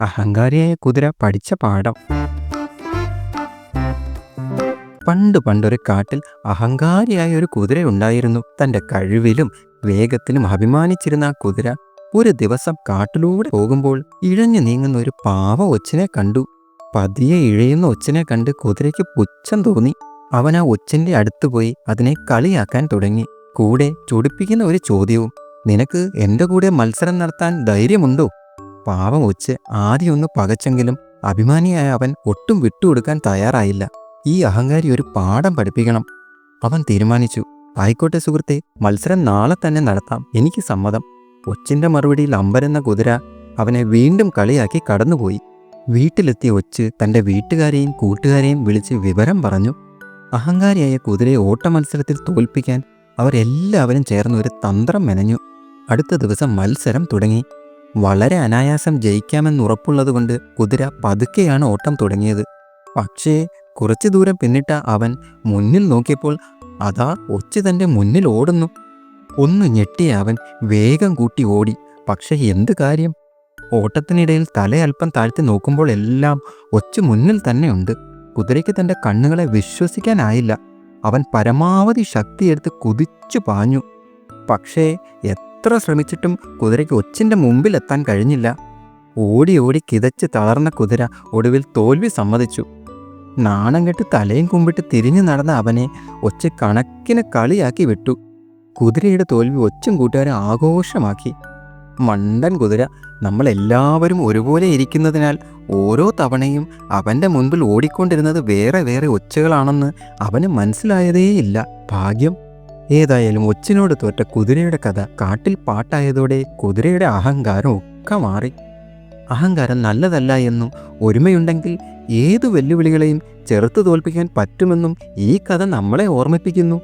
അഹങ്കാരിയായ കുതിര പഠിച്ച പാഠം. പണ്ടൊരു കാട്ടിൽ അഹങ്കാരിയായ ഒരു കുതിര ഉണ്ടായിരുന്നു. തന്റെ കഴിവിലും വേഗത്തിലും അഭിമാനിച്ചിരുന്ന ആ കുതിര ഒരു ദിവസം കാട്ടിലൂടെ പോകുമ്പോൾ ഇഴഞ്ഞു നീങ്ങുന്ന ഒരു പാവ ഒച്ചിനെ കണ്ടു. പതിയെ ഇഴയുന്ന ഒച്ചിനെ കണ്ട് കുതിരയ്ക്ക് പുച്ഛം തോന്നി. അവൻ ആ ഒച്ചിന്റെ അടുത്ത് പോയി അതിനെ കളിയാക്കാൻ തുടങ്ങി. കൂടെ ചൊടിപ്പിക്കുന്ന ഒരു ചോദ്യവും: നിനക്ക് എന്റെ കൂടെ മത്സരം നടത്താൻ ധൈര്യമുണ്ടോ? പാവം ഒച്ച് ആദ്യമൊന്ന് പകച്ചെങ്കിലും അഭിമാനിയായ അവൻ ഒട്ടും വിട്ടുകൊടുക്കാൻ തയ്യാറായില്ല. ഈ അഹങ്കാരി ഒരു പാഠം പഠിപ്പിക്കണം. അവൻ തീരുമാനിച്ചു. ആയിക്കോട്ടെ സുഹൃത്തെ, മത്സരം നാളെ തന്നെ നടത്താം, എനിക്ക് സമ്മതം. ഒച്ചിന്റെ മറുപടിയിൽ അമ്പരന്ന കുതിര അവനെ വീണ്ടും കളിയാക്കി കടന്നുപോയി. വീട്ടിലെത്തിയ ഒച്ച് തന്റെ വീട്ടുകാരെയും കൂട്ടുകാരെയും വിളിച്ച് വിവരം പറഞ്ഞു. അഹങ്കാരിയായ കുതിരയെ ഓട്ട മത്സരത്തിൽ തോൽപ്പിക്കാൻ അവരെല്ലാവരും ചേർന്ന് ഒരു തന്ത്രം മെനഞ്ഞു. അടുത്ത ദിവസം മത്സരം തുടങ്ങി. വളരെ അനായാസം ജയിക്കാമെന്നുറപ്പുള്ളതുകൊണ്ട് കുതിര പതുക്കെയാണ് ഓട്ടം തുടങ്ങിയത്. പക്ഷേ കുറച്ചു ദൂരം പിന്നിട്ട അവൻ മുന്നിൽ നോക്കിയപ്പോൾ അതാ ഒച്ച് തൻ്റെ മുന്നിൽ ഓടുന്നു. ഒന്ന് ഞെട്ടിയ അവൻ വേഗം കൂട്ടി ഓടി. പക്ഷേ എന്ത് കാര്യം? ഓട്ടത്തിനിടയിൽ തലയൽപ്പം താഴ്ത്തി നോക്കുമ്പോൾ എല്ലാം ഒച്ച് മുന്നിൽ തന്നെയുണ്ട്. കുതിരയ്ക്ക് തൻ്റെ കണ്ണുകളെ വിശ്വസിക്കാനായില്ല. അവൻ പരമാവധി ശക്തിയെടുത്ത് കുതിച്ചു പാഞ്ഞു. പക്ഷേ എത്ര ശ്രമിച്ചിട്ടും കുതിരയ്ക്ക് ഒച്ചിൻ്റെ മുമ്പിലെത്താൻ കഴിഞ്ഞില്ല. ഓടി ഓടി കിതച്ച് തളർന്ന കുതിര ഒടുവിൽ തോൽവി സമ്മതിച്ചു. നാണം കെട്ട് തലയും കുമ്പിട്ട് തിരിഞ്ഞു നടന്ന അവനെ ഒച്ച് കണക്കിന് കളിയാക്കി വിട്ടു. കുതിരയുടെ തോൽവി ഒച്ചും കൂട്ടുകാരും ആഘോഷമാക്കി. മണ്ടൻ കുതിര! നമ്മളെല്ലാവരും ഒരുപോലെ ഇരിക്കുന്നതിനാൽ ഓരോ തവണയും അവൻ്റെ മുൻപിൽ ഓടിക്കൊണ്ടിരുന്നത് വേറെ വേറെ ഒച്ചകളാണെന്ന് അവന് മനസ്സിലായതേയില്ല. ഭാഗ്യം! ഏതായാലും ഒച്ചിനോട് തോറ്റ കുതിരയുടെ കഥ കാട്ടിൽ പാട്ടായതോടെ കുതിരയുടെ അഹങ്കാരം ഒക്കെ മാറി. അഹങ്കാരം നല്ലതല്ല എന്നും ഒരുമയുണ്ടെങ്കിൽ ഏതു വെല്ലുവിളികളെയും ചെറുത്തു തോൽപ്പിക്കാൻ പറ്റുമെന്നും ഈ കഥ നമ്മളെ ഓർമ്മിപ്പിക്കുന്നു.